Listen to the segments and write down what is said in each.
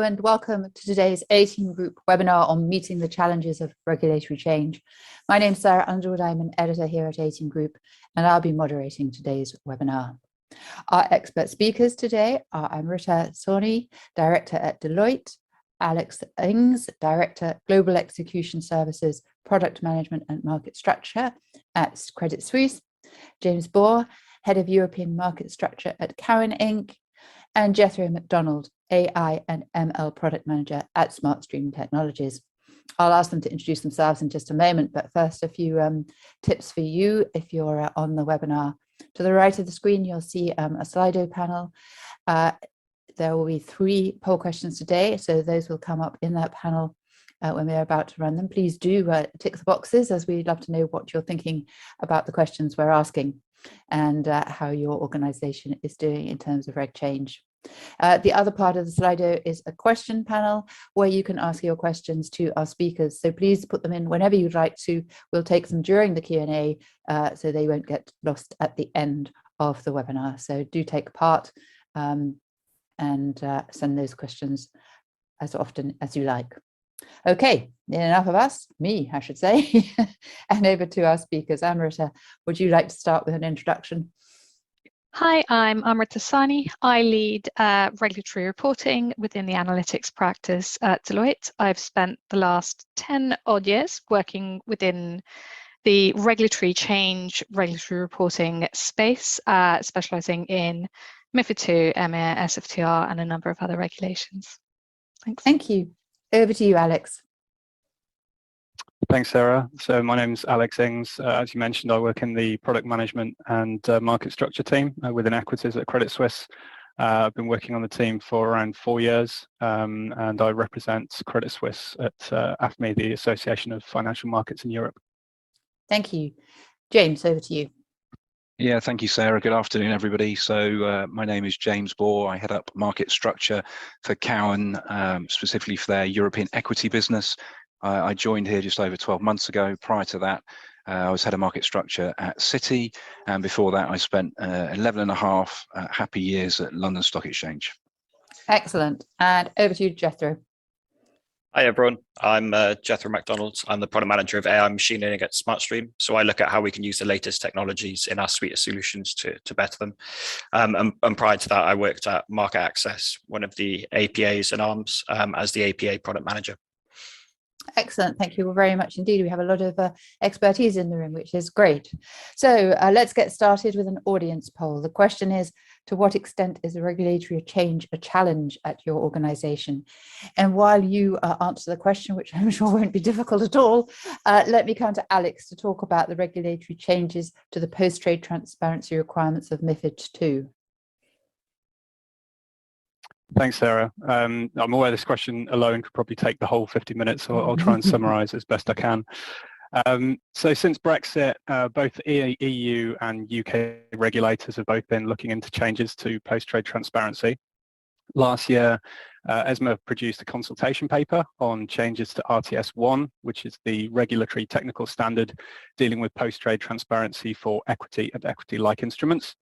Hello and welcome to today's 18 Group webinar on meeting the challenges of regulatory change. My name is Sarah Underwood. I'm an editor here at 18 Group and I'll be moderating today's webinar. Our expert speakers today are Amrita Soni, Director at Deloitte, Alex Ings, Director, Global Execution Services, Product Management and Market Structure at Credit Suisse, James Bohr, Head of European Market Structure at Cowen Inc., and Jethro McDonald, AI and ML Product Manager at SmartStream Technologies. I'll ask them to introduce themselves in just a moment, but first a few tips for you if you're on the webinar. To the right of the screen, you'll see a Slido panel. There will be 3 poll questions today, so those will come up in that panel when we're about to run them. Please do tick the boxes, as we'd love to know what you're thinking about the questions we're asking and how your organization is doing in terms of reg change. The other part of the Slido is a question panel where you can ask your questions to our speakers. So please put them in whenever you'd like to. We'll take them during the Q&A so they won't get lost at the end of the webinar. So do take part and send those questions as often as you like. Okay, enough of us, me, I should say, and over to our speakers. Amrita, would you like to start with an introduction? Hi, I'm Amrita Soni. I lead regulatory reporting within the analytics practice at Deloitte. I've spent the last 10 odd years working within the regulatory change, regulatory reporting space, specializing in MiFID II, EMIR, SFTR, and a number of other regulations. Thanks. Thank you. Over to you, Alex. Thanks, Sarah. So my name's Alex Ings. As you mentioned, I work in the product management and market structure team within equities at Credit Suisse. I've been working on the team for around 4 years, and I represent Credit Suisse at AFME, the Association of Financial Markets in Europe. Thank you. James, over to you. Yeah, thank you, Sarah. Good afternoon, everybody. So my name is James Bohr. I head up market structure for Cowen, specifically for their European equity business. I joined here just over 12 months ago. Prior to that, I was head of market structure at Citi, and before that I spent 11.5 happy years at London Stock Exchange. Excellent. And over to you, Jethro. Hi everyone, I'm Jethro McDonald. I'm the product manager of AI machine learning at SmartStream. So I look at how we can use the latest technologies in our suite of solutions to better them. And prior to that, I worked at Market Access, one of the APAs and arms, as the APA product manager. Excellent. Thank you very much indeed. We have a lot of expertise in the room, which is great. So let's get started with an audience poll. The question is, to what extent is the regulatory change a challenge at your organization? And while you answer the question, which I'm sure won't be difficult at all, let me come to Alex to talk about the regulatory changes to the post-trade transparency requirements of MiFID II. Thanks, Sarah. I'm aware this question alone could probably take the whole 50 minutes, so I'll try and summarize as best I can. So since Brexit, both EU and UK regulators have both been looking into changes to post-trade transparency. Last year, ESMA produced a consultation paper on changes to RTS1, which is the regulatory technical standard dealing with post-trade transparency for equity and equity-like instruments.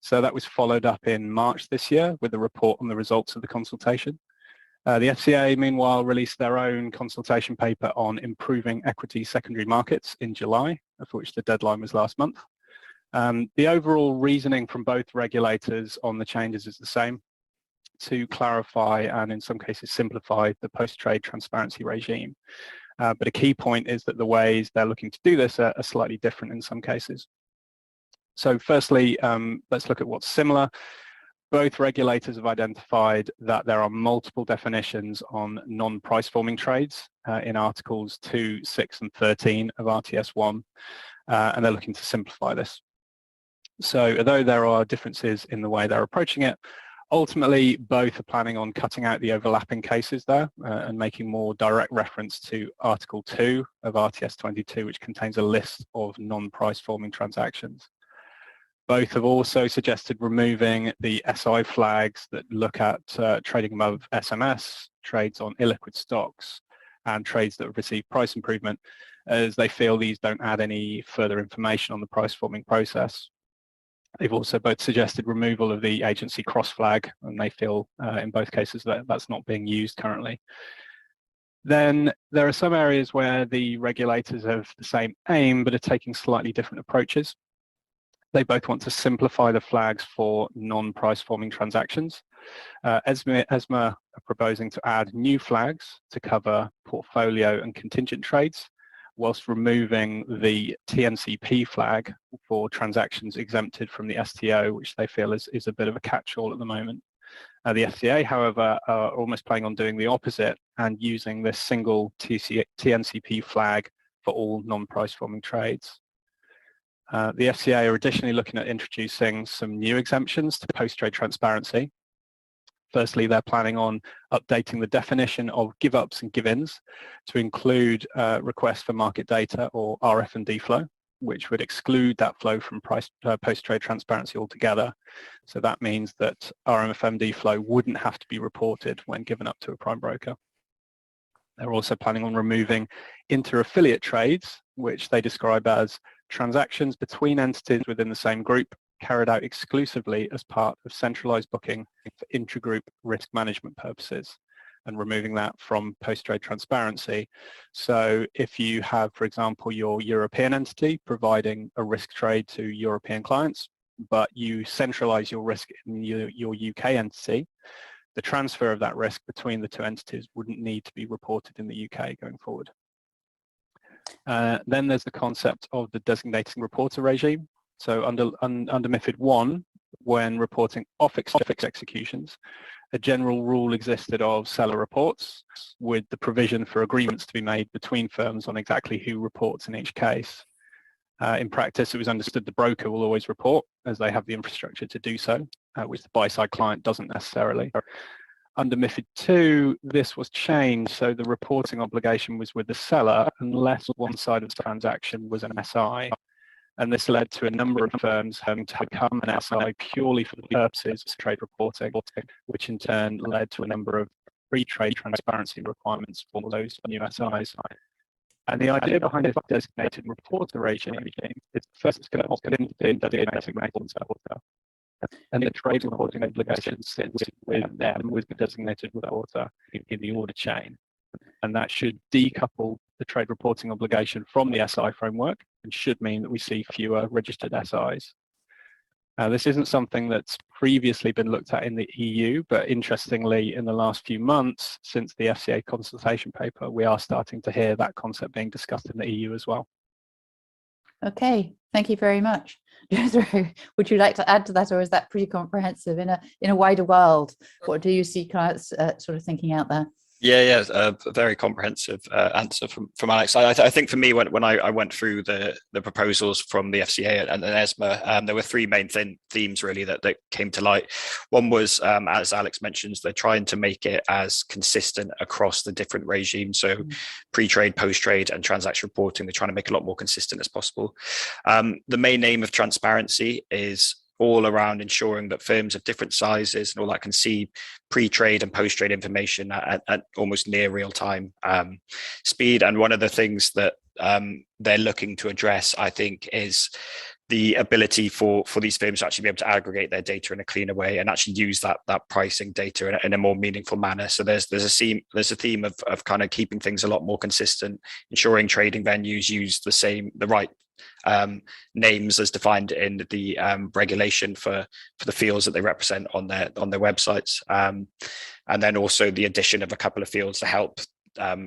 So that was followed up in March this year with a report on the results of the consultation. The FCA, meanwhile, released their own consultation paper on improving equity secondary markets in July, of which the deadline was last month. The overall reasoning from both regulators on the changes is the same: to clarify and in some cases simplify the post-trade transparency regime. But a key point is that the ways they're looking to do this are slightly different in some cases. So firstly, let's look at what's similar. Both regulators have identified that there are multiple definitions on non-price forming trades in Articles 2, 6 and 13 of RTS1, and they're looking to simplify this. So although there are differences in the way they're approaching it, ultimately both are planning on cutting out the overlapping cases there and making more direct reference to Article 2 of RTS 22, which contains a list of non-price forming transactions. Both have also suggested removing the SI flags that look at trading above SMS, trades on illiquid stocks, and trades that have received price improvement, as they feel these don't add any further information on the price forming process. They've also both suggested removal of the agency cross flag, and they feel in both cases that that's not being used currently. Then there are some areas where the regulators have the same aim but are taking slightly different approaches. They both want to simplify the flags for non-price forming transactions. ESMA are proposing to add new flags to cover portfolio and contingent trades, whilst removing the TNCP flag for transactions exempted from the STO, which they feel is a bit of a catch-all at the moment. The FCA, however, are almost planning on doing the opposite and using this single TNCP flag for all non-price forming trades. The FCA are additionally looking at introducing some new exemptions to post-trade transparency. Firstly, they're planning on updating the definition of give-ups and give-ins to include requests for market data, or RF&D flow, which would exclude that flow from post-trade transparency altogether. So that means that RMFMD flow wouldn't have to be reported when given up to a prime broker. They're also planning on removing inter-affiliate trades, which they describe as transactions between entities within the same group carried out exclusively as part of centralized booking for intra-group risk management purposes, and removing that from post-trade transparency. So if you have, for example, your European entity providing a risk trade to European clients, but you centralize your risk in your UK entity, the transfer of that risk between the two entities wouldn't need to be reported in the UK going forward. Then there's the concept of the designating reporter regime. So under MiFID I, when reporting off executions, a general rule existed of seller reports, with the provision for agreements to be made between firms on exactly who reports in each case. In practice, it was understood the broker will always report, as they have the infrastructure to do so, which the buy-side client doesn't necessarily. Under MiFID II, this was changed, so the reporting obligation was with the seller unless one side of the transaction was an SI. And this led to a number of firms having to become an SI purely for the purposes of trade reporting, which in turn led to a number of pre-trade transparency requirements for those new SIs. And the idea behind this designated reporter regime is first it's going to opt in to designated reporter, and the trade reporting obligation sits with them, with the designated reporter in the order chain. And that should decouple the trade reporting obligation from the SI framework and should mean that we see fewer registered SIs. This isn't something that's previously been looked at in the EU, but interestingly, in the last few months, since the FCA consultation paper, we are starting to hear that concept being discussed in the EU as well. Okay, thank you very much. Would you like to add to that, or is that pretty comprehensive? In a wider world, what do you see clients sort of thinking out there? Yeah, a very comprehensive answer from Alex. I think for me, when I went through the proposals from the FCA and ESMA, there were three main themes really that came to light. One was, as Alex mentions, they're trying to make it as consistent across the different regimes. So pre-trade, post-trade, and transaction reporting, they're trying to make it a lot more consistent as possible. The main aim of transparency is all around ensuring that firms of different sizes and all that can see pre-trade and post-trade information at almost near real-time speed. And one of the things that they're looking to address, I think, is the ability for these firms to actually be able to aggregate their data in a cleaner way and actually use that pricing data in a more meaningful manner. So there's a theme of kind of keeping things a lot more consistent, ensuring trading venues use the right names as defined in the regulation for the fields that they represent on their websites, and then also the addition of a couple of fields to help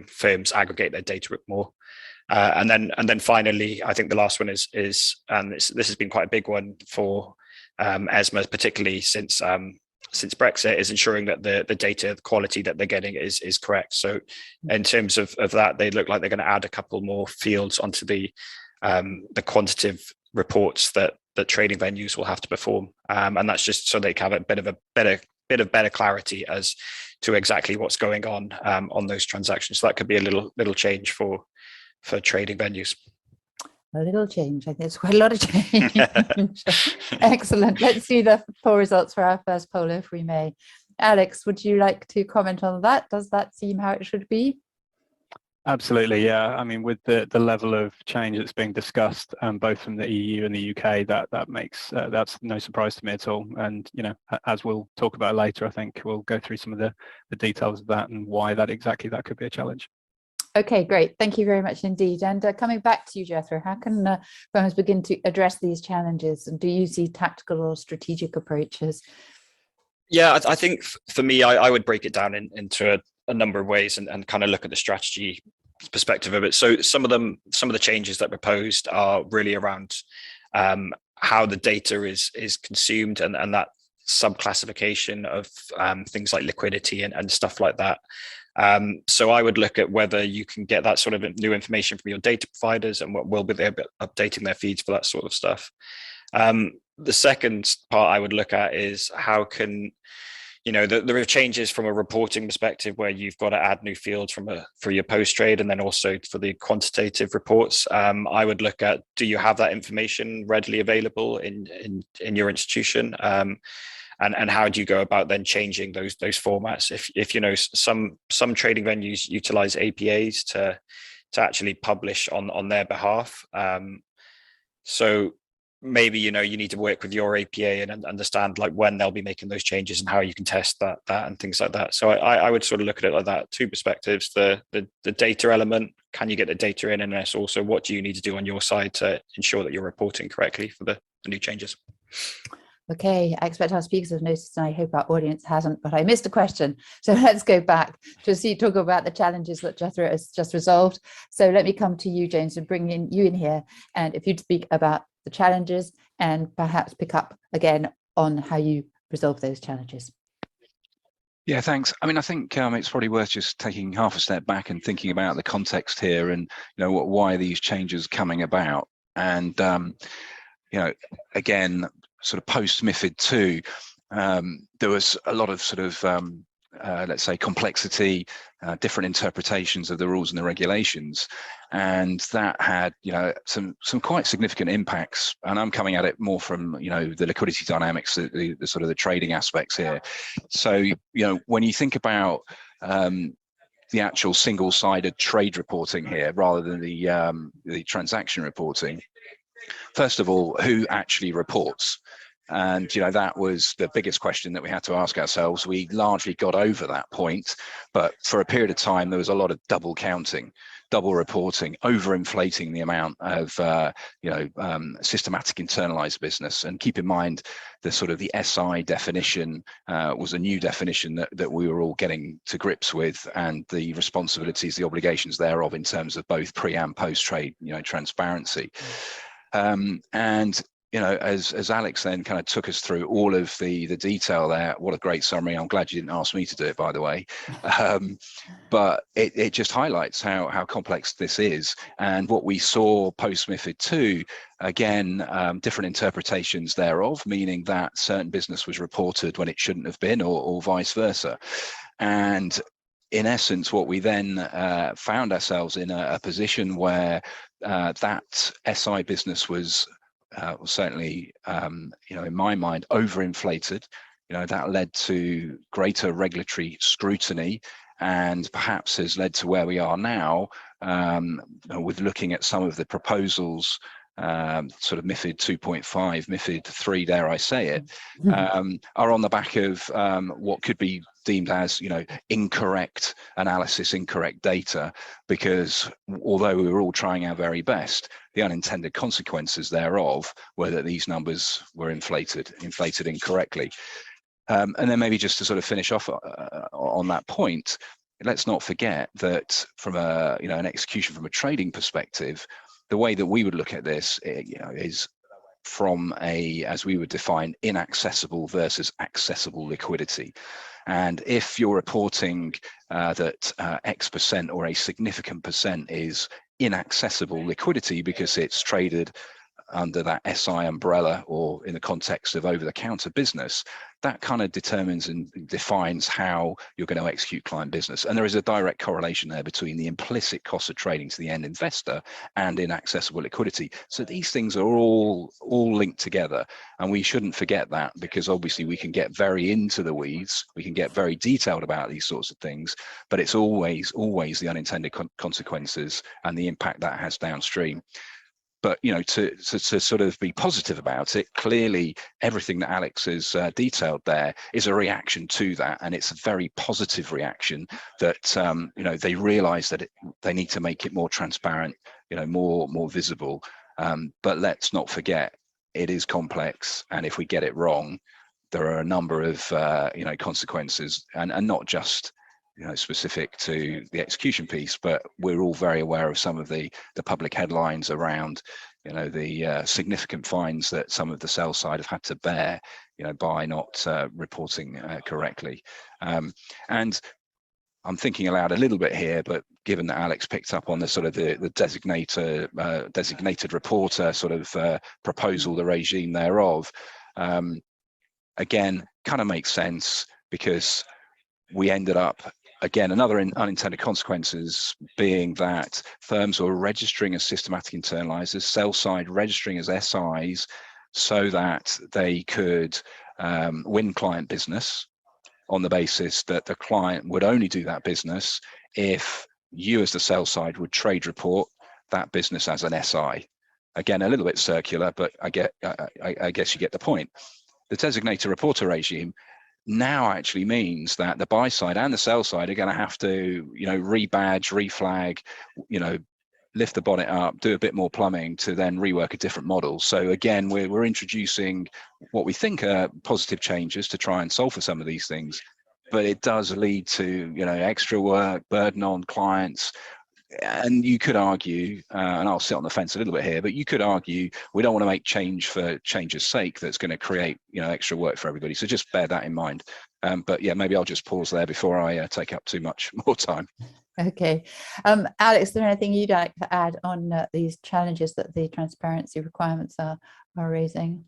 firms aggregate their data more. And then finally, I think the last one is and this has been quite a big one for ESMA, particularly since Brexit, is ensuring that the data quality that they're getting is correct. So in terms of that, they look like they're going to add a couple more fields onto the quantitative reports that trading venues will have to perform, and that's just so they can have a bit of better clarity as to exactly what's going on those transactions. So that could be a little change for trading venues. A little change. I think it's quite a lot of change. Excellent. Let's see the poll results for our first poll, if we may. Alex, would you like to comment on that? Does that seem how it should be? Absolutely, yeah. I mean, with the level of change that's being discussed, both from the EU and the UK, that makes that's no surprise to me at all. And as we'll talk about later, I think we'll go through some of the details of that and why that could be a challenge. Okay, great. Thank you very much indeed. And coming back to you, Jethro, how can firms begin to address these challenges? And do you see tactical or strategic approaches? Yeah, I think for me, I would break it down into a number of ways and kind of look at the strategy perspective of it. So some of the changes that are proposed are really around how the data is consumed and that subclassification of things like liquidity and stuff like that. So I would look at whether you can get that sort of new information from your data providers and what will be there updating their feeds for that sort of stuff. The second part I would look at is how can, there are changes from a reporting perspective where you've got to add new fields for your post trade and then also for the quantitative reports. I would look at, do you have that information readily available in your institution? And how do you go about then changing those formats? If some trading venues utilize APAs to actually publish on their behalf. So maybe you need to work with your APA and understand like when they'll be making those changes and how you can test that and things like that. So I would sort of look at it like that, two perspectives: the data element, can you get the data in, and that's also what do you need to do on your side to ensure that you're reporting correctly for the new changes. Okay, I expect our speakers have noticed, and I hope our audience hasn't, but I missed a question. So let's go back to talk about the challenges that Jethro has just resolved. So let me come to you, James, and bring you in here. And if you'd speak about the challenges and perhaps pick up again on how you resolve those challenges. Yeah, thanks. I mean, I think it's probably worth just taking half a step back and thinking about the context here and, why these changes are coming about. And, again, sort of post MiFID II, there was a lot of sort of, let's say, complexity, different interpretations of the rules and the regulations, and that had, some quite significant impacts. And I'm coming at it more from, the liquidity dynamics, the sort of the trading aspects here. So, when you think about the actual single-sided trade reporting here, rather than the transaction reporting, first of all, who actually reports? And that was the biggest question that we had to ask ourselves. We largely got over that point, but for a period of time there was a lot of double counting, double reporting, overinflating the amount of systematic internalized business. And keep in mind the sort of the SI definition was a new definition that we were all getting to grips with, and the responsibilities, the obligations thereof in terms of both pre and post trade transparency. And as Alex then kind of took us through all of the detail there, what a great summary. I'm glad you didn't ask me to do it, by the way. But it just highlights how complex this is. And what we saw post MiFID II, again, different interpretations thereof, meaning that certain business was reported when it shouldn't have been, or vice versa. And in essence, what we then found ourselves in a position where that SI business was certainly, in my mind, overinflated. That led to greater regulatory scrutiny, and perhaps has led to where we are now, with looking at some of the proposals, sort of MiFID 2.5, MiFID 3, dare I say it, are on the back of what could be deemed as, incorrect analysis, incorrect data, because although we were all trying our very best, the unintended consequences thereof were that these numbers were inflated incorrectly. And then maybe just to sort of finish off on that point, let's not forget that from an execution from a trading perspective, the way that we would look at this, is from as we would define, inaccessible versus accessible liquidity. And if you're reporting that X% or a significant percent is inaccessible liquidity because it's traded under that SI umbrella, or in the context of over-the-counter business, that kind of determines and defines how you're going to execute client business. And there is a direct correlation there between the implicit cost of trading to the end investor and inaccessible liquidity. So these things are all linked together, and we shouldn't forget that, because obviously we can get very into the weeds, we can get very detailed about these sorts of things, but it's always the unintended consequences and the impact that has downstream. But to sort of be positive about it, clearly everything that Alex has detailed there is a reaction to that, and it's a very positive reaction that they realise that they need to make it more transparent, more visible. But let's not forget, it is complex, and if we get it wrong, there are a number of consequences, and not just specific to the execution piece, but we're all very aware of some of the public headlines around, the significant fines that some of the sell side have had to bear, by not reporting correctly. And I'm thinking aloud a little bit here, but given that Alex picked up on the sort of the designated reporter sort of proposal, the regime thereof, again, kind of makes sense, because we ended up, again, another unintended consequences being that firms were registering as systematic internalizers, sell side registering as SIs, so that they could win client business on the basis that the client would only do that business if you as the sell side would trade report that business as an SI. Again, a little bit circular, but I guess you get the point. The designated reporter regime now actually means that the buy side and the sell side are going to have to, rebadge, reflag, lift the bonnet up, do a bit more plumbing to then rework a different model. So again, we're introducing what we think are positive changes to try and solve for some of these things, but it does lead to, extra work, burden on clients. And you could argue, and I'll sit on the fence a little bit here, but you could argue we don't want to make change for change's sake that's going to create, extra work for everybody. So just bear that in mind. But yeah, maybe I'll just pause there before I take up too much more time. Okay. Alex, is there anything you'd like to add on these challenges that the transparency requirements are raising?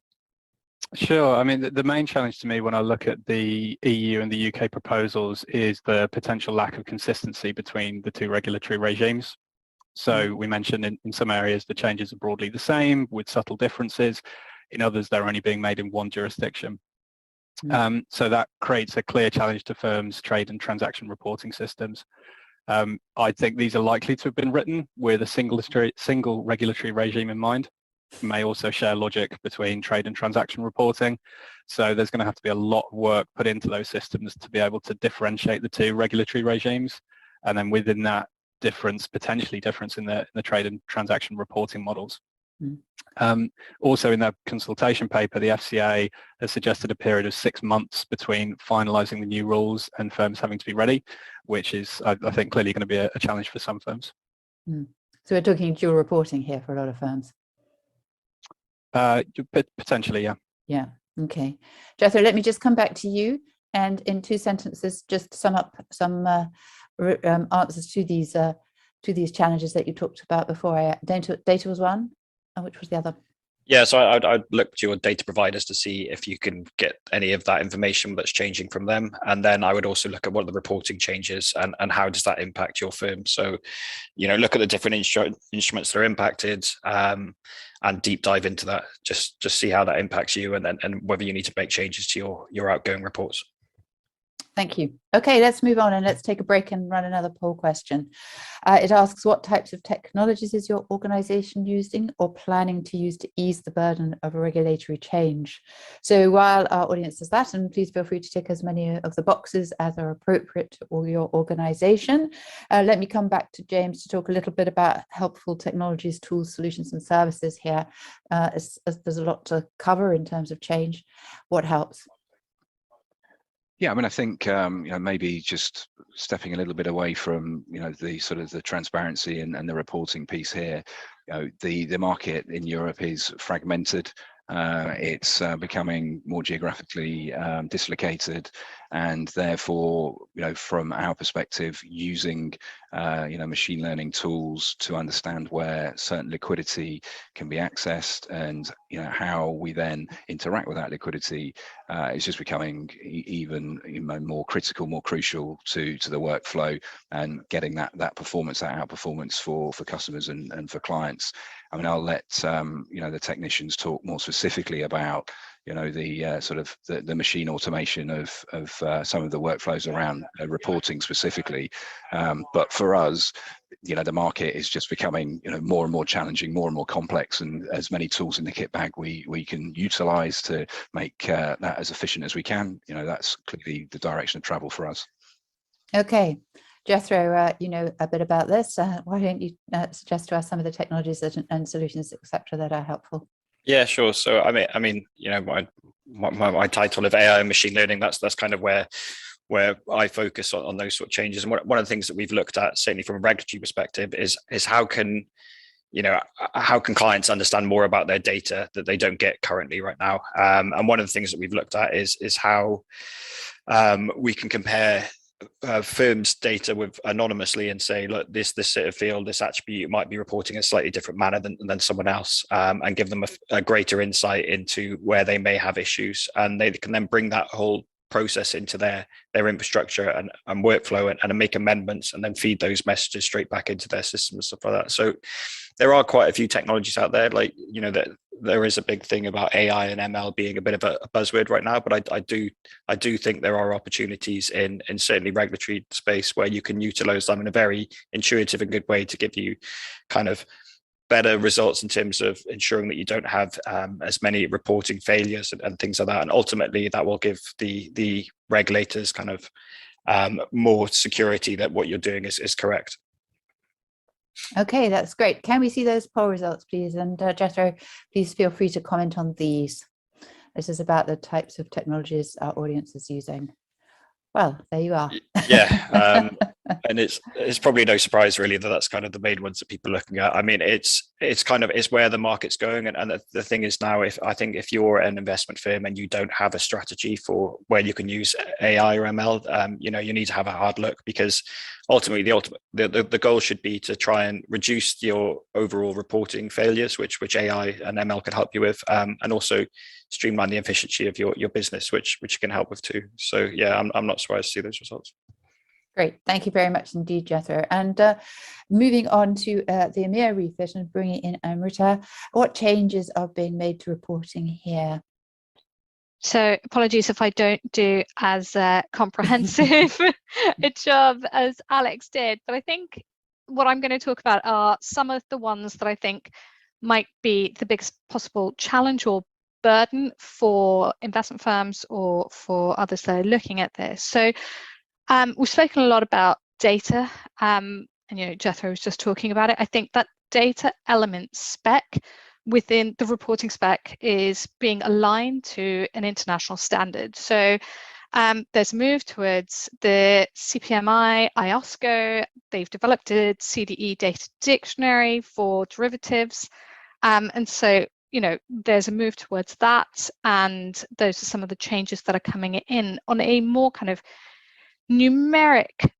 Sure. I mean, the main challenge to me when I look at the EU and the UK proposals is the potential lack of consistency between the two regulatory regimes. So we mentioned in some areas the changes are broadly the same with subtle differences. In others, they're only being made in one jurisdiction. So that creates a clear challenge to firms' trade and transaction reporting systems. I think these are likely to have been written with a single regulatory regime in mind. May also share logic between trade and transaction reporting. So there's going to have to be a lot of work put into those systems to be able to differentiate the two regulatory regimes. And then within that potentially difference in the trade and transaction reporting models. Also in their consultation paper, the FCA has suggested a period of 6 months between finalising the new rules and firms having to be ready, which is, I think, clearly going to be a challenge for some firms. So we're talking dual reporting here for a lot of firms. Potentially, yeah. Yeah. Okay. Jethro, let me just come back to you, and in 2 sentences, just sum up some answers to these challenges that you talked about before. Data was one, and which was the other? Yeah, so I'd look to your data providers to see if you can get any of that information that's changing from them. And then I would also look at what are the reporting changes and how does that impact your firm. So, look at the different instruments that are impacted and deep dive into that. Just see how that impacts you and whether you need to make changes to your outgoing reports. Thank you. Okay, let's move on and let's take a break and run another poll question. It asks, what types of technologies is your organization using or planning to use to ease the burden of regulatory change? So while our audience does that, and please feel free to tick as many of the boxes as are appropriate to your organization, let me come back to James to talk a little bit about helpful technologies, tools, solutions, and services here, as there's a lot to cover in terms of change. What helps? Yeah, I mean, I think maybe just stepping a little bit away from the sort of the transparency and the reporting piece here. The market in Europe is fragmented. It's becoming more geographically dislocated, and therefore, from our perspective, using machine learning tools to understand where certain liquidity can be accessed, and how we then interact with that liquidity is just becoming even more critical, more crucial to the workflow, and getting that performance, that outperformance for customers and for clients. I mean, I'll let the technicians talk more specifically about the sort of the machine automation of some of the workflows around reporting specifically. But for us, the market is just becoming more and more challenging, more and more complex, and as many tools in the kit bag we can utilize to make that as efficient as we can. That's clearly the direction of travel for us. Okay. Jethro, you know a bit about this. Why don't you suggest to us some of the technologies and solutions, etc., that are helpful? Yeah, sure. So I mean, my title of AI and machine learning, that's kind of where I focus on those sort of changes. And one of the things that we've looked at, certainly from a regulatory perspective, is how can clients understand more about their data that they don't get currently right now. And one of the things that we've looked at is how we can compare firms' data with anonymously and say, look, this sort of field, this attribute might be reporting in a slightly different manner than someone else, and give them a greater insight into where they may have issues, and they can then bring that whole process into their infrastructure and workflow and make amendments, and then feed those messages straight back into their system and stuff like that. So there are quite a few technologies out there, like that there is a big thing about AI and ML being a bit of a buzzword right now, but I do think there are opportunities in certainly regulatory space where you can utilize them in a very intuitive and good way to give you kind of better results in terms of ensuring that you don't have as many reporting failures and things like that. And ultimately that will give the regulators kind of more security that what you're doing is correct. Okay, that's great. Can we see those poll results, please? And Jethro, please feel free to comment on these. This is about the types of technologies our audience is using. Well, there you are. Yeah, and it's probably no surprise really that that's kind of the main ones that people are looking at. I mean, it's where the market's going, and the thing is now, if you're an investment firm and you don't have a strategy for where you can use AI or ML, you need to have a hard look, because ultimately the goal should be to try and reduce your overall reporting failures, which AI and ML can help you with, and also streamline the efficiency of your business, which can help with too. So yeah, I'm not surprised to see those results. Great, thank you very much indeed, Jethro. And moving on to the EMIR Refit and bringing in Amrita, what changes are being made to reporting here? So apologies if I don't do as comprehensive a job as Alex did, but I think what I'm going to talk about are some of the ones that I think might be the biggest possible challenge or burden for investment firms or for others that are looking at this. So we've spoken a lot about data, and Jethro was just talking about it. I think that data element spec within the reporting spec is being aligned to an international standard. So there's a move towards the CPMI, IOSCO. They've developed a CDE data dictionary for derivatives, and so there's a move towards that, and those are some of the changes that are coming in on a more kind of numeric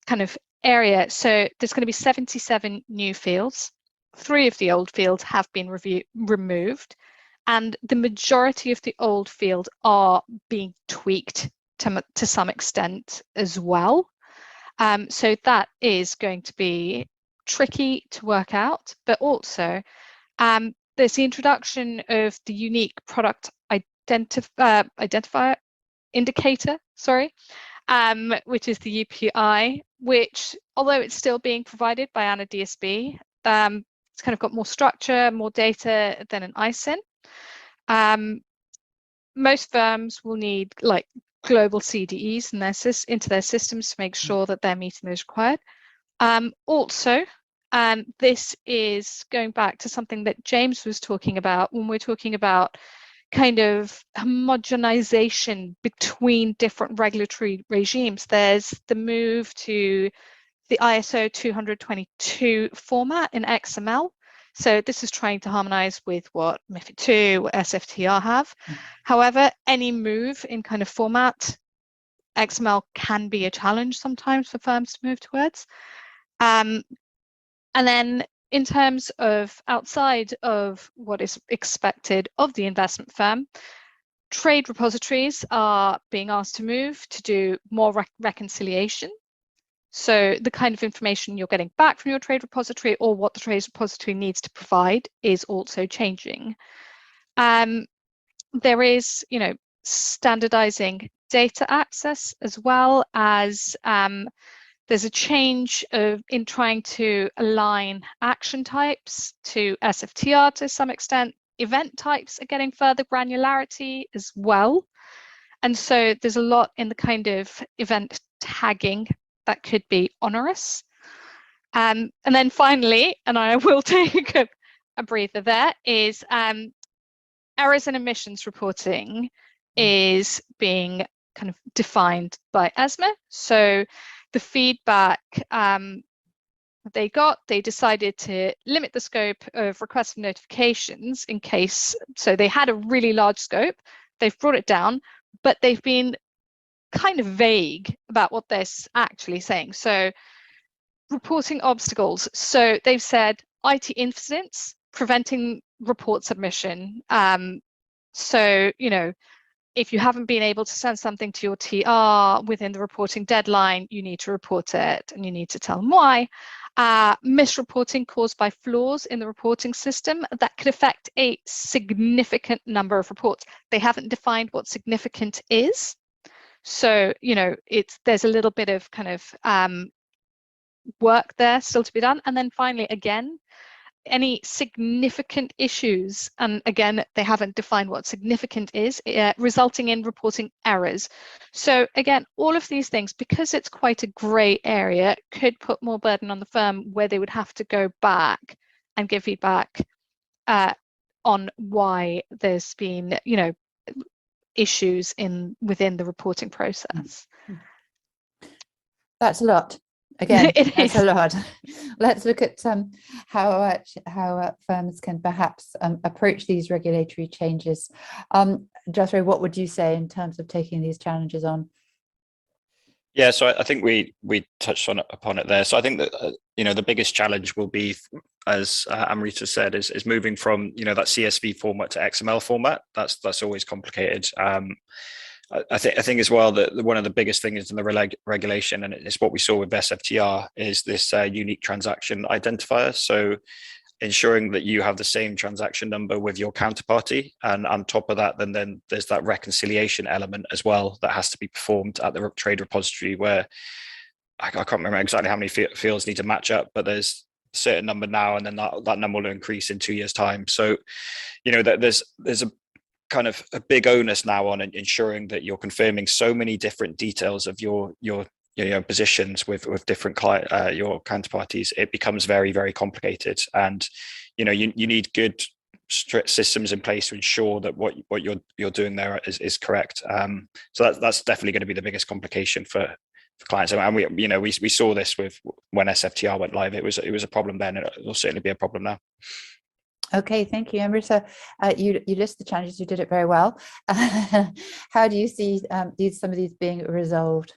kind of area. So there's going to be 77 new fields. 3 of the old fields have been removed, and the majority of the old fields are being tweaked to some extent as well. So that is going to be tricky to work out, but also there's the introduction of the unique product identifier indicator, which is the UPI, which, although it's still being provided by ANA DSB, it's kind of got more structure, more data than an ISIN. Most firms will need like global CDEs into their systems to make sure that they're meeting those required. Also, this is going back to something that James was talking about when we're talking about kind of homogenization between different regulatory regimes. There's the move to the ISO 20022 format in XML. So this is trying to harmonize with what MiFID II or SFTR have. However, any move in kind of format, XML can be a challenge sometimes for firms to move towards. And then in terms of outside of what is expected of the investment firm, trade repositories are being asked to move to do more reconciliation. So the kind of information you're getting back from your trade repository or what the trade repository needs to provide is also changing. There is, standardizing data access, as well as there's a change in trying to align action types to SFTR to some extent. Event types are getting further granularity as well. And so there's a lot in the kind of event tagging that could be onerous. And then finally, and I will take a breather there, is errors and omissions reporting is being kind of defined by ESMA. So the feedback they decided to limit the scope of requests for notifications in case, so they had a really large scope, they've brought it down, but they've been kind of vague about what they're actually saying. So reporting obstacles, so they've said IT incidents, preventing report submission. So, if you haven't been able to send something to your TR within the reporting deadline, you need to report it and you need to tell them why. Misreporting caused by flaws in the reporting system that could affect a significant number of reports. They haven't defined what significant is. So, there's a little bit of kind of work there still to be done. And then finally, again, any significant issues, and again, they haven't defined what significant is, resulting in reporting errors. So again, all of these things, because it's quite a grey area, could put more burden on the firm where they would have to go back and give feedback on why there's been, issues within the reporting process. That's a lot. Again, It that's is a lot. Let's look at how firms can perhaps approach these regulatory changes. Jethro, what would you say in terms of taking these challenges on? Yeah, so I think we touched upon it there. So I think that the biggest challenge will be, as Amrita said, is moving from that CSV format to XML format. That's always complicated. I think as well that one of the biggest things in the regulation, and it's what we saw with SFTR, is this unique transaction identifier. So ensuring that you have the same transaction number with your counterparty, and on top of that, then there's that reconciliation element as well that has to be performed at the trade repository, where I can't remember exactly how many fields need to match up, but there's a certain number now, and then that number will increase in 2 years' time. So there's a kind of a big onus now on ensuring that you're confirming so many different details of your positions with different your counterparties. It becomes very, very complicated, and you need good strict systems in place to ensure that what you're doing there is correct. So that's definitely going to be the biggest complication for clients, and we saw this with when SFTR went live. It was a problem then, and it will certainly be a problem now. Okay, thank you, Amrita. You list the challenges. You did it very well. How do you see some of these being resolved?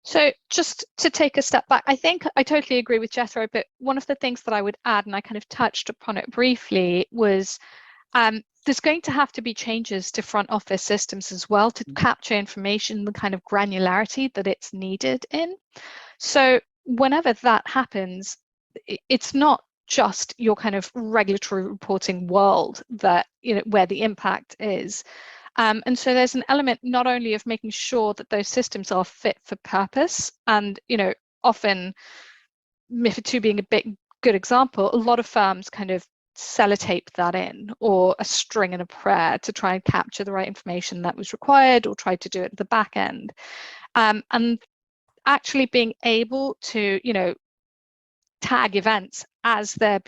So just to take a step back, I think I totally agree with Jethro, but one of the things that I would add, and I kind of touched upon it briefly, was there's going to have to be changes to front office systems as well to capture information, the kind of granularity that it's needed in. So whenever that happens, it's not just your kind of regulatory reporting world that, where the impact is. And so there's an element not only of making sure that those systems are fit for purpose, and often MiFID II being a good example, a lot of firms kind of sellotape that in, or a string and a prayer, to try and capture the right information that was required, or try to do it at the back end. And actually being able to tag events as they're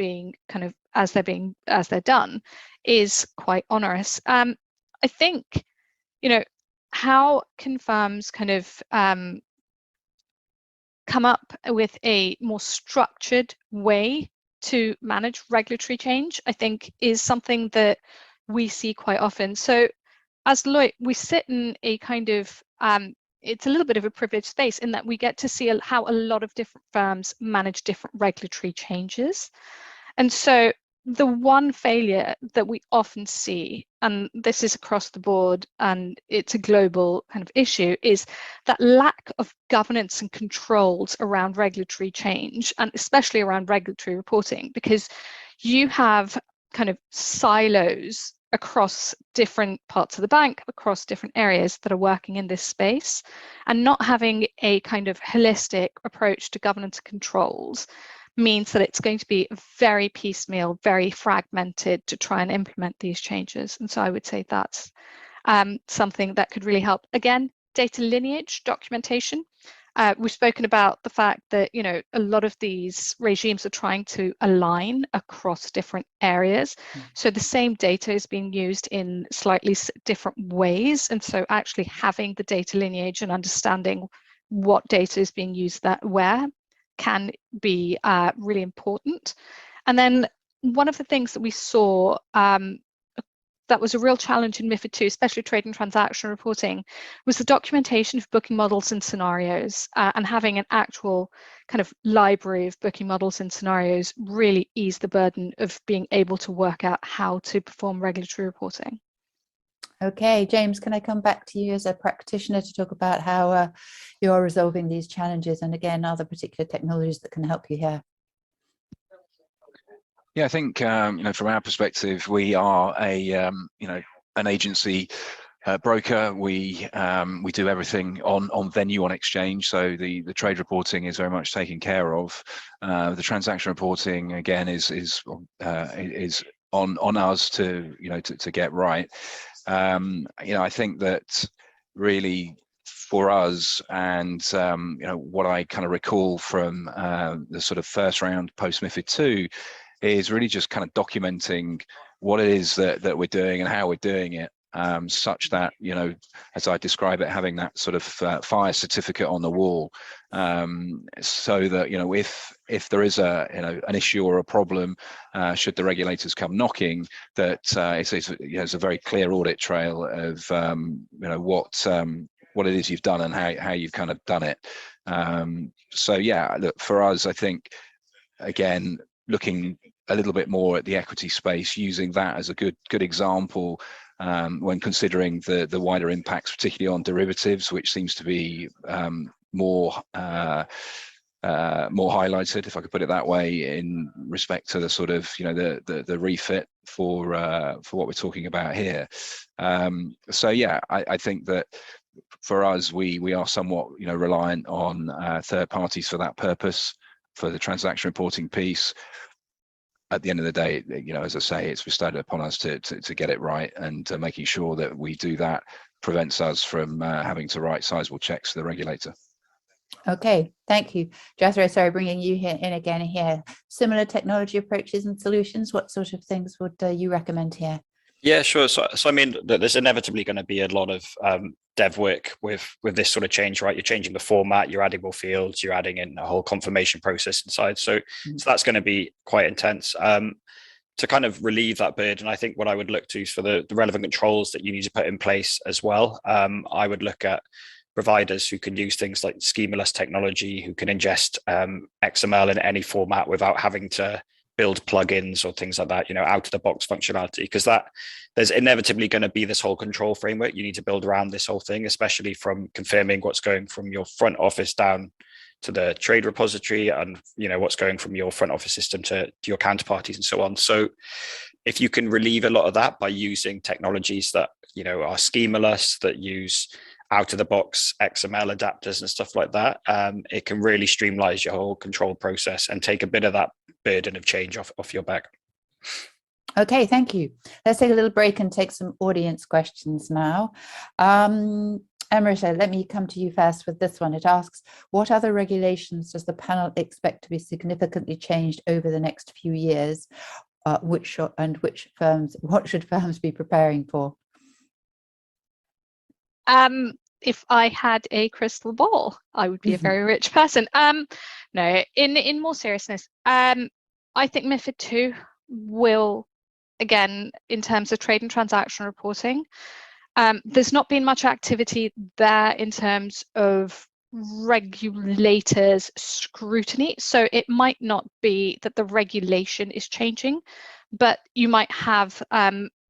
done is quite onerous. I think, how can firms kind of come up with a more structured way to manage regulatory change, I think, is something that we see quite often. So as Deloitte, we sit in a kind of, it's a little bit of a privileged space in that we get to see how a lot of different firms manage different regulatory changes. And so the one failure that we often see, and this is across the board and it's a global kind of issue, is that lack of governance and controls around regulatory change, and especially around regulatory reporting, because you have kind of silos across different parts of the bank, across different areas that are working in this space, and not having a kind of holistic approach to governance and controls means that it's going to be very piecemeal, very fragmented to try and implement these changes. And so I would say that's something that could really help. Again, data lineage, documentation. We've spoken about the fact that, you know, a lot of these regimes are trying to align across different areas. So the same data is being used in slightly different ways. And so actually having the data lineage and understanding what data is being used where can be really important. And then one of the things that we saw that was a real challenge in MiFID II, especially trade and transaction reporting, was the documentation of booking models and scenarios, and having an actual kind of library of booking models and scenarios really ease the burden of being able to work out how to perform regulatory reporting. Okay, James, can I come back to you as a practitioner to talk about how you're resolving these challenges, and again, other particular technologies that can help you here? Yeah, I think you know, from our perspective, we are a you know, an agency broker. We do everything on venue, on exchange. So the trade reporting is very much taken care of. The transaction reporting again is on us to, you know, to get right. You know, I think that really for us, and you know, what I kind of recall from the sort of first round post MiFID II is really just kind of documenting what it is that we're doing and how we're doing it, such that, you know, as I describe it, having that sort of fire certificate on the wall, so that, you know, if there is a, you know, an issue or a problem, should the regulators come knocking, that it's a very clear audit trail of you know, what it is you've done and how you've kind of done it. So yeah, look, for us, I think, again, looking a little bit more at the equity space, using that as a good example when considering the wider impacts, particularly on derivatives, which seems to be more highlighted, if I could put it that way, in respect to the sort of, you know, the refit for what we're talking about here. So yeah, I think that for us, we are somewhat, you know, reliant on third parties for that purpose, for the transaction reporting piece. At the end of the day, you know, as I say, it's bestowed upon us to get it right, and making sure that we do that prevents us from having to write sizable checks to the regulator. Okay, thank you. Jethro, sorry, bringing you in again here. Similar technology approaches and solutions, what sort of things would you recommend here? Yeah, sure. So I mean, there's inevitably going to be a lot of dev work with this sort of change, right? You're changing the format, you're adding more fields, you're adding in a whole confirmation process inside. So that's going to be quite intense. To kind of relieve that burden, I think what I would look to is for the relevant controls that you need to put in place as well. I would look at providers who can use things like schemaless technology, who can ingest XML in any format without having to build plugins or things like that, you know, out of the box functionality, because that there's inevitably going to be this whole control framework you need to build around this whole thing, especially from confirming what's going from your front office down to the trade repository, and, you know, what's going from your front office system to your counterparties and so on. So if you can relieve a lot of that by using technologies that, you know, are schemaless, that use out of the box XML adapters and stuff like that, it can really streamline your whole control process and take a bit of that burden of change off your back. Okay, thank you. Let's take a little break and take some audience questions now. Emerita, let me come to you first with this one. It asks, what other regulations does the panel expect to be significantly changed over the next few years? What should firms be preparing for? If I had a crystal ball, I would be a very rich person. No, in more seriousness, I think MiFID II will, again, in terms of trade and transaction reporting, there's not been much activity there in terms of regulators' scrutiny. So it might not be that the regulation is changing, but you might have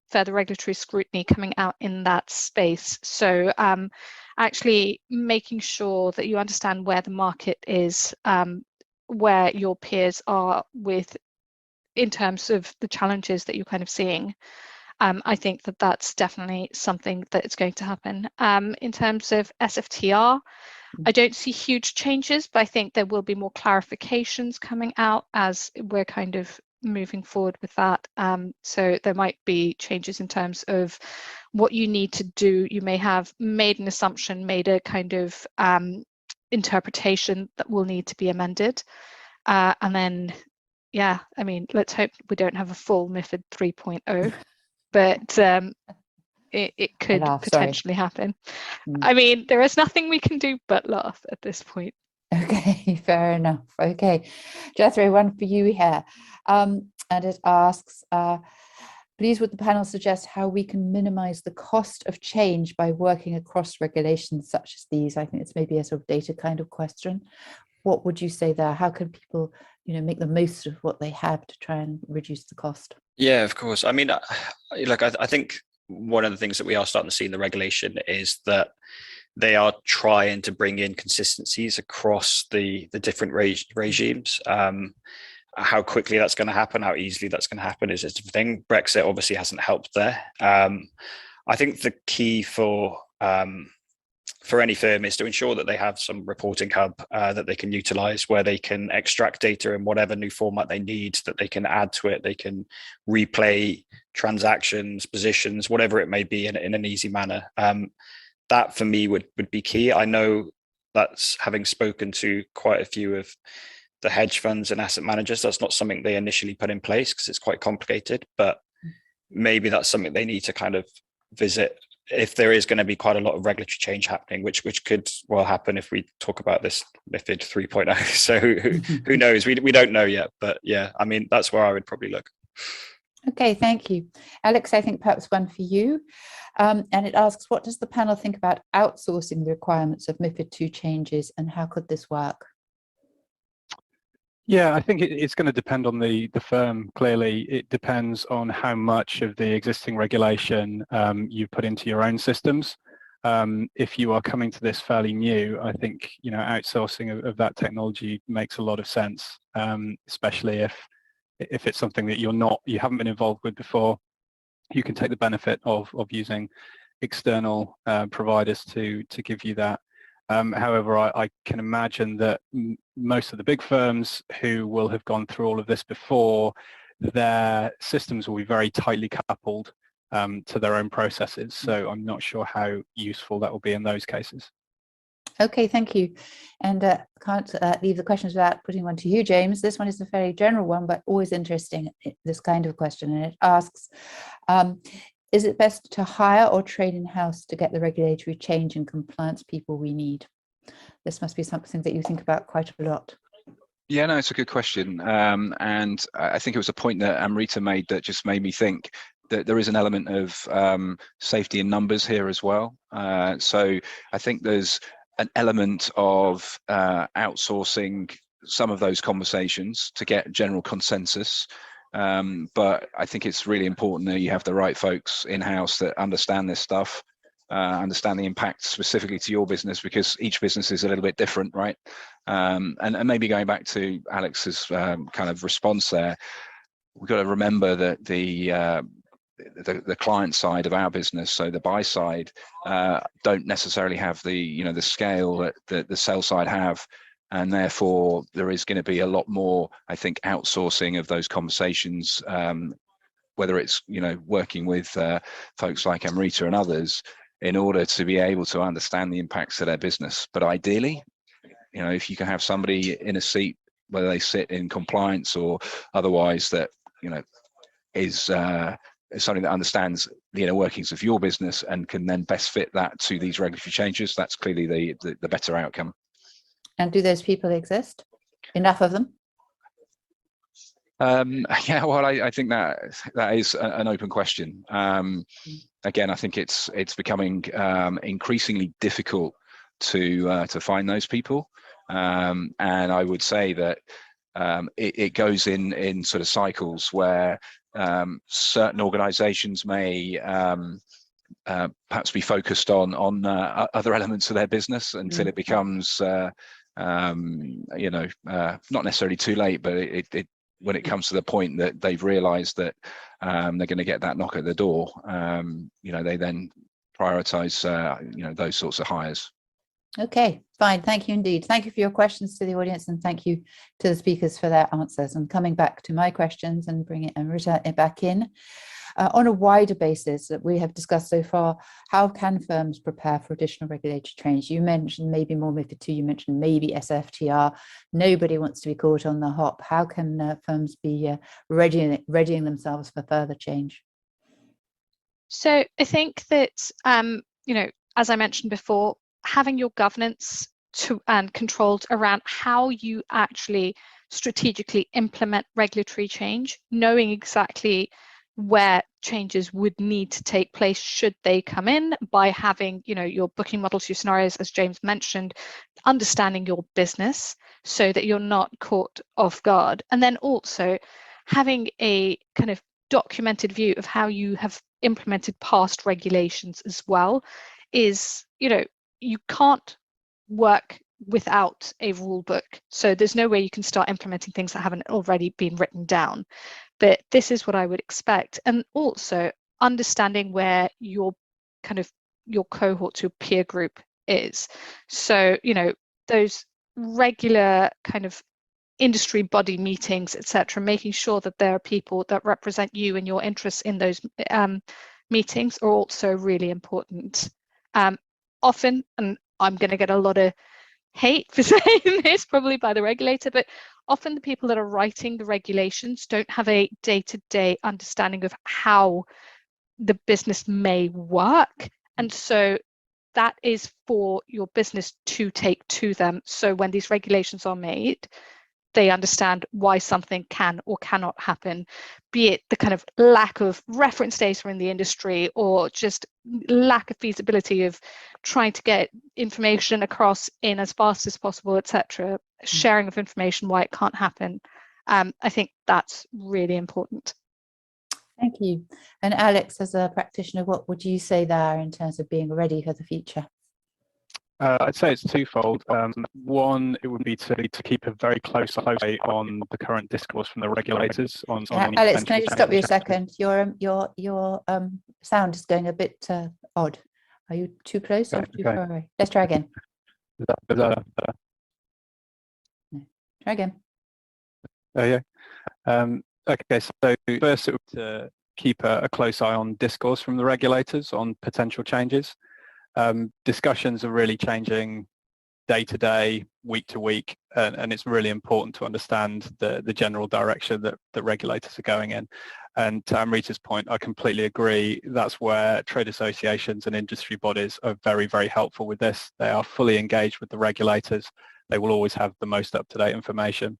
further regulatory scrutiny coming out in that space. So actually making sure that you understand where the market is, where your peers are with in terms of the challenges that you're kind of seeing. I think that that's definitely something that is going to happen. In terms of SFTR, I don't see huge changes, but I think there will be more clarifications coming out as we're kind of moving forward with that. So there might be changes in terms of what you need to do. You may have made an assumption, made a kind of interpretation that will need to be amended. And then, yeah, I mean, let's hope we don't have a full MiFID 3.0, but it could potentially happen. I mean, there is nothing we can do but laugh at this point. Okay, fair enough. Okay, Jethro, one for you here. And it asks, please would the panel suggest how we can minimize the cost of change by working across regulations such as these? I think it's maybe a sort of data kind of question. What would you say there? How can people, make the most of what they have to try and reduce the cost? Yeah, of course. I mean, I think one of the things that we are starting to see in the regulation is that they are trying to bring in consistencies across the different regimes. How quickly that's going to happen, how easily that's going to happen is a different thing. Brexit obviously hasn't helped there. I think the key for any firm is to ensure that they have some reporting hub that they can utilize, where they can extract data in whatever new format they need, that they can add to it. They can replay transactions, positions, whatever it may be in an easy manner. That for me would be key. I know that's, having spoken to quite a few of the hedge funds and asset managers, that's not something they initially put in place because it's quite complicated, but maybe that's something they need to kind of visit if there is going to be quite a lot of regulatory change happening, which could well happen if we talk about this MiFID 3.0. So who knows? We don't know yet, but yeah, I mean, that's where I would probably look. Okay, thank you. Alex, I think perhaps one for you. And it asks, what does the panel think about outsourcing the requirements of MiFID II changes, and how could this work? Yeah, I think it's going to depend on the firm. Clearly, it depends on how much of the existing regulation you put into your own systems. If you are coming to this fairly new, I think outsourcing of that technology makes a lot of sense, especially if it's something that you haven't been involved with before. You can take the benefit of using external providers to give you that. However, I can imagine that most of the big firms who will have gone through all of this before, their systems will be very tightly coupled to their own processes. So I'm not sure how useful that will be in those cases. Okay, thank you. And can't leave the questions without putting one to you, James. This one is a very general one, but always interesting, this kind of question. And it asks, is it best to hire or train in-house to get the regulatory change and compliance people we need? This must be something that you think about quite a lot. Yeah, no, it's a good question. And I think it was a point that Amrita made that just made me think that there is an element of safety in numbers here as well. So I think there's an element of outsourcing some of those conversations to get general consensus. But I think it's really important that you have the right folks in-house that understand this stuff, understand the impact specifically to your business, because each business is a little bit different, right? And maybe going back to Alex's kind of response there, we've got to remember that the client side of our business, so the buy side, don't necessarily have the scale that the sell side have. And therefore, there is going to be a lot more, I think, outsourcing of those conversations, whether it's, working with folks like Amrita and others in order to be able to understand the impacts of their business. But ideally, if you can have somebody in a seat, whether they sit in compliance or otherwise, that, is something that understands the inner workings of your business and can then best fit that to these regulatory changes, that's clearly the better outcome. And do those people exist? Enough of them? Yeah, well, I think that is an open question. Again, I think it's becoming increasingly difficult to find those people, and I would say that it goes in sort of cycles where certain organisations may perhaps be focused on other elements of their business until it becomes not necessarily too late, but when it comes to the point that they've realised that they're going to get that knock at the door, they then prioritise those sorts of hires. Okay, fine. Thank you indeed. Thank you for your questions to the audience, and thank you to the speakers for their answers. And coming back to my questions and bringing it back in. On a wider basis that we have discussed so far, how can firms prepare for additional regulatory change? You mentioned maybe more MiFID II, you mentioned maybe SFTR. Nobody wants to be caught on the hop. How can firms be readying themselves for further change? So I think that, as I mentioned before, having your governance and controlled around how you actually strategically implement regulatory change, knowing exactly where changes would need to take place should they come in, by having your booking models, your scenarios, as James mentioned, understanding your business so that you're not caught off guard, and then also having a kind of documented view of how you have implemented past regulations as well. Is you can't work without a rule book, so there's no way you can start implementing things that haven't already been written down. But this is what I would expect, and also understanding where your cohort, your peer group is. So those regular kind of industry body meetings, etc., making sure that there are people that represent you and your interests in those meetings are also really important. Often, and I'm going to get a lot of hate for saying this probably by the regulator, but often the people that are writing the regulations don't have a day-to-day understanding of how the business may work, and so that is for your business to take to them. So when these regulations are made, they understand why something can or cannot happen, be it the kind of lack of reference data in the industry or just lack of feasibility of trying to get information across in as fast as possible, etc. Sharing of information, why it can't happen. I think that's really important. Thank you. And Alex, as a practitioner, what would you say there in terms of being ready for the future? I'd say it's twofold. One, it would be to keep a very close eye on the current discourse from the regulators on Alex, can I just stop you a second? Your sound is going a bit odd. Are you too close or too far away? Let's try again. Is that better? No. Try again. Oh yeah. Okay, so first it would to keep a close eye on discourse from the regulators on potential changes. Discussions are really changing day to day, week to week, and it's really important to understand the general direction that the regulators are going in. And to Amrita's point, I completely agree. That's where trade associations and industry bodies are very, very helpful with this. They are fully engaged with the regulators. They will always have the most up-to-date information.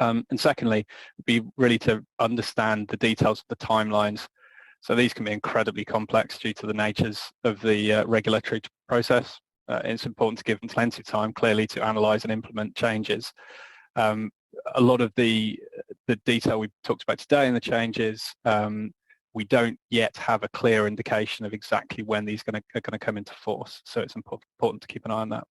And secondly, be really to understand the details of the timelines. So these can be incredibly complex due to the natures of the regulatory process. It's important to give them plenty of time, clearly, to analyse and implement changes. A lot of the detail we talked about today and the changes, we don't yet have a clear indication of exactly when these are going to come into force. So it's important to keep an eye on that.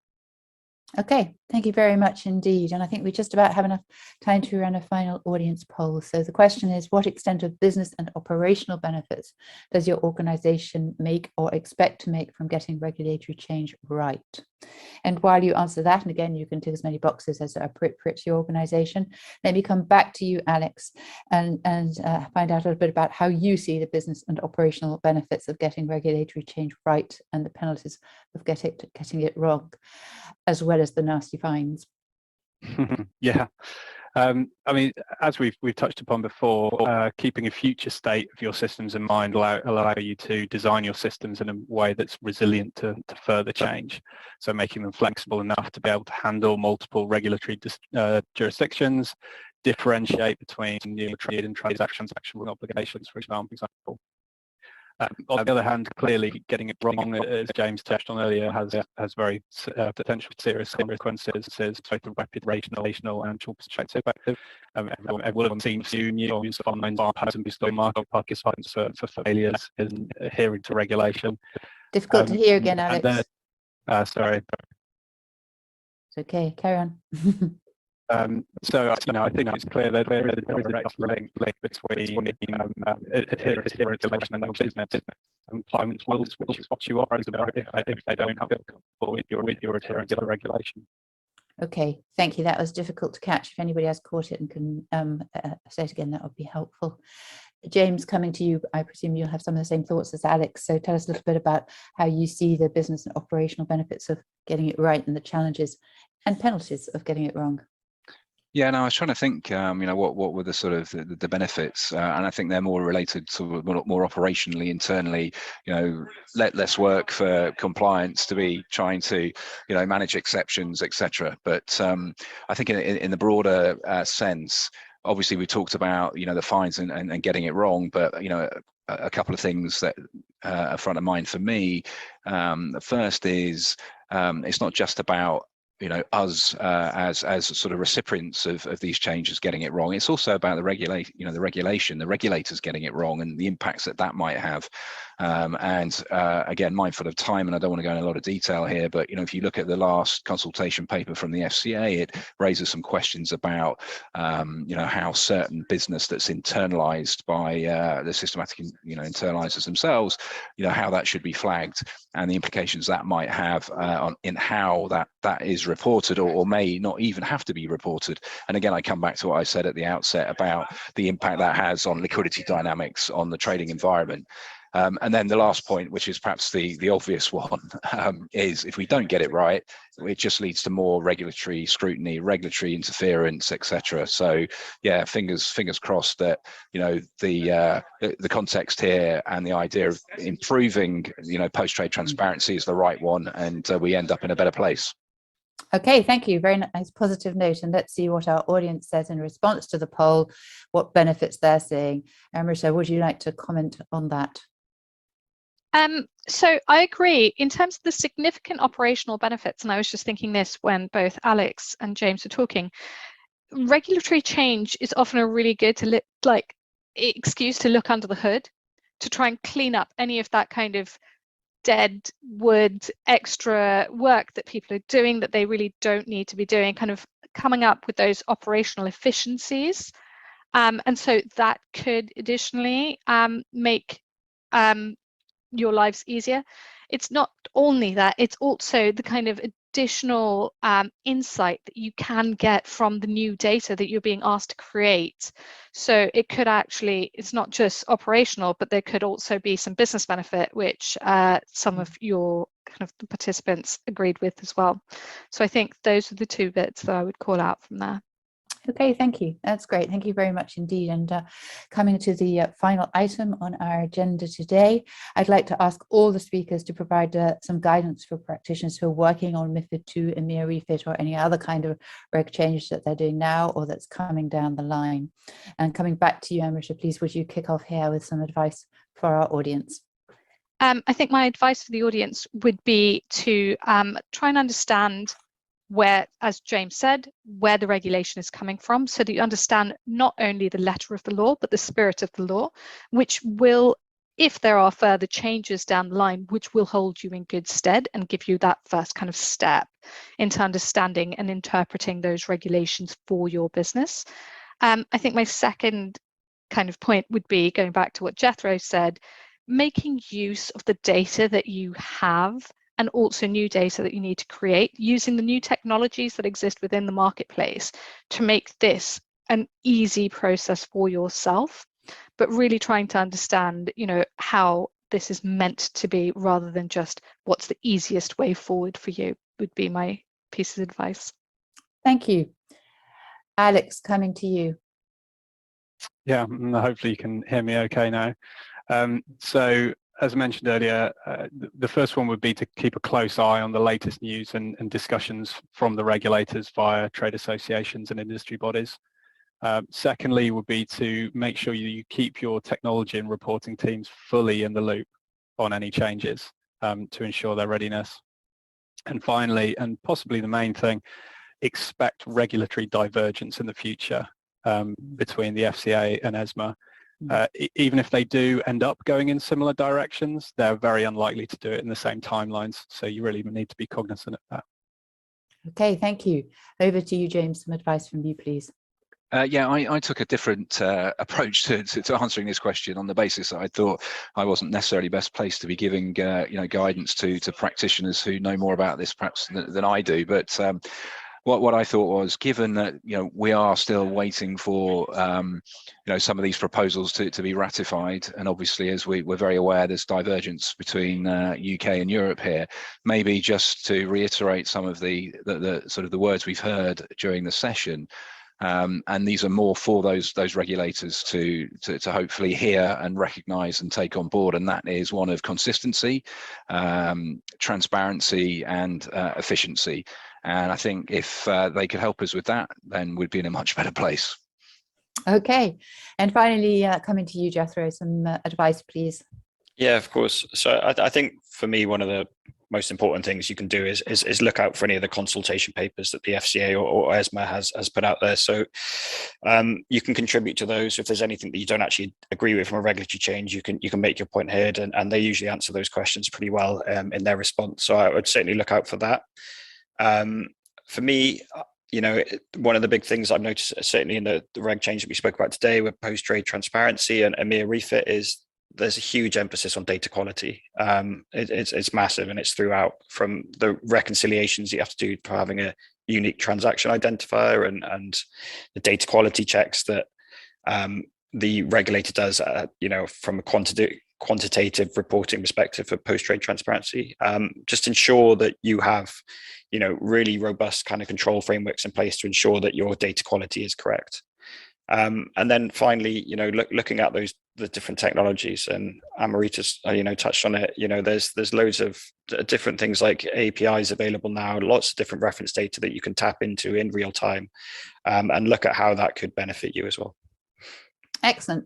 Okay, thank you very much indeed. And I think we just about have enough time to run a final audience poll. So the question is, what extent of business and operational benefits does your organization make or expect to make from getting regulatory change right? And while you answer that, and again, you can tick as many boxes as are appropriate to your organization, let me come back to you, Alex, and find out a little bit about how you see the business and operational benefits of getting regulatory change right and the penalties of getting it wrong, as well as the nasty fines. Yeah. I mean, as we've touched upon before, keeping a future state of your systems in mind allow you to design your systems in a way that's resilient to further change. So making them flexible enough to be able to handle multiple regulatory jurisdictions, differentiate between new trade and transaction obligations, for example. On the other hand, clearly getting it wrong, as James touched on earlier, has very potential serious consequences, both from reputational and financial perspective. Everyone seems to use online and market participants for failures in adhering to regulation. Difficult to hear again, Alex. Sorry. It's okay, carry on. So, I think it's clear that there is a direct link between adherence to regulation and business. Employment will spot you off about if they don't have comfortable with your adherence to regulation. Okay, thank you. That was difficult to catch. If anybody has caught it and can say it again, that would be helpful. James, coming to you, I presume you'll have some of the same thoughts as Alex. So tell us a little bit about how you see the business and operational benefits of getting it right and the challenges and penalties of getting it wrong. Yeah, no, I was trying to think, what were the sort of the benefits, and I think they're more related to more operationally, internally. Less work for compliance to be trying to, manage exceptions, etc. But I think in the broader sense, obviously we talked about the fines and getting it wrong, but a couple of things that are front of mind for me. The first is it's not just about us as sort of recipients of these changes getting it wrong. It's also about the regulators getting it wrong and the impacts that might have. Again, mindful of time, and I don't want to go into a lot of detail here, but if you look at the last consultation paper from the FCA, it raises some questions about how certain business that's internalized by the systematic internalizers themselves, how that should be flagged and the implications that might have in how that is reported or may not even have to be reported. And again, I come back to what I said at the outset about the impact that has on liquidity dynamics, on the trading environment. And then the last point, which is perhaps the obvious one, is if we don't get it right, it just leads to more regulatory scrutiny, regulatory interference, etc. So yeah, fingers crossed that the context here and the idea of improving post-trade transparency is the right one, and we end up in a better place. Okay, thank you. Very nice positive note. And let's see what our audience says in response to the poll, what benefits they're seeing. Amrita, would you like to comment on that? So I agree in terms of the significant operational benefits, and I was just thinking this when both Alex and James were talking. Regulatory change is often a really good excuse to look under the hood, to try and clean up any of that kind of dead wood, extra work that people are doing that they really don't need to be doing, kind of coming up with those operational efficiencies. And so that could additionally make your lives easier. It's not only that, it's also the kind of additional insight that you can get from the new data that you're being asked to create. So it could actually, it's not just operational, but there could also be some business benefit, which some of your kind of the participants agreed with as well. So I think those are the two bits that I would call out from there. Okay, thank you. That's great. Thank you very much indeed. And coming to the final item on our agenda today, I'd like to ask all the speakers to provide some guidance for practitioners who are working on MiFID II, EMIR Refit, or any other kind of reg change that they're doing now or that's coming down the line. And coming back to you, Amrita, please, would you kick off here with some advice for our audience? I think my advice for the audience would be to try and understand where, as James said, where the regulation is coming from, so that you understand not only the letter of the law, but the spirit of the law, which will, if there are further changes down the line, which will hold you in good stead and give you that first kind of step into understanding and interpreting those regulations for your business. I think my second kind of point would be, going back to what Jethro said, making use of the data that you have and also new data that you need to create, using the new technologies that exist within the marketplace to make this an easy process for yourself, but really trying to understand, how this is meant to be rather than just what's the easiest way forward for you, would be my piece of advice. Thank you. Alex, coming to you. Yeah, hopefully you can hear me okay now. So as I mentioned earlier, the first one would be to keep a close eye on the latest news and discussions from the regulators via trade associations and industry bodies. Secondly would be to make sure you keep your technology and reporting teams fully in the loop on any changes to ensure their readiness. And finally, and possibly the main thing, expect regulatory divergence in the future between the FCA and ESMA. Even if they do end up going in similar directions, they're very unlikely to do it in the same timelines. So you really need to be cognizant of that. Okay, thank you. Over to you, James. Some advice from you, please. Yeah, I took a different approach to answering this question on the basis that I thought I wasn't necessarily best placed to be giving guidance to practitioners who know more about this perhaps than I do. But what I thought was, given that we are still waiting for some of these proposals to be ratified, and obviously as we're very aware there's divergence between UK and Europe here, maybe just to reiterate some of the sort of the words we've heard during the session. And these are more for those regulators to hopefully hear and recognise and take on board, and that is one of consistency, transparency, and efficiency. And I think if they could help us with that, then we'd be in a much better place. Okay, and finally, coming to you, Jethro, some advice, please. Yeah, of course. So I think for me, one of the most important things you can do is look out for any of the consultation papers that the FCA or ESMA has put out there. So you can contribute to those. If there's anything that you don't actually agree with from a regulatory change, you can make your point heard, and they usually answer those questions pretty well in their response. So I would certainly look out for that. For me, one of the big things I've noticed, certainly in the reg change that we spoke about today with post-trade transparency and EMIR Refit, is there's a huge emphasis on data quality. It's massive, and it's throughout, from the reconciliations you have to do for having a unique transaction identifier and the data quality checks that the regulator does, from a quantitative reporting perspective for post-trade transparency. Just ensure that you have, really robust kind of control frameworks in place to ensure that your data quality is correct. And then finally, looking at the different technologies, and Amrita's, touched on it. There's loads of different things like APIs available now, lots of different reference data that you can tap into in real time, and look at how that could benefit you as well. Excellent.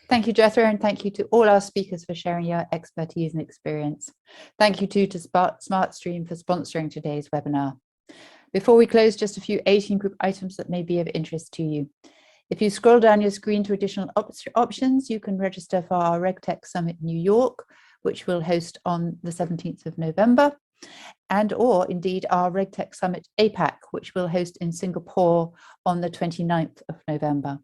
Thank you, Jethro, and thank you to all our speakers for sharing your expertise and experience. Thank you too to SmartStream for sponsoring today's webinar. Before we close, just a few 18 group items that may be of interest to you. If you scroll down your screen to additional options, you can register for our RegTech Summit New York, which we'll host on the 17th of November, or indeed our RegTech Summit APAC, which we'll host in Singapore on the 29th of November.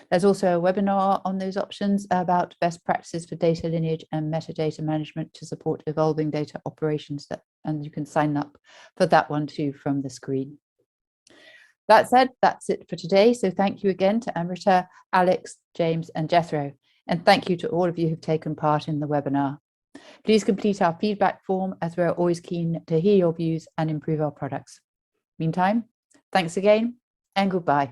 There's also a webinar on those options about best practices for data lineage and metadata management to support evolving data operations, and you can sign up for that one too from the screen. That said, that's it for today. So thank you again to Amrita, Alex, James, and Jethro. And thank you to all of you who've taken part in the webinar. Please complete our feedback form, as we're always keen to hear your views and improve our products. Meantime, thanks again and goodbye.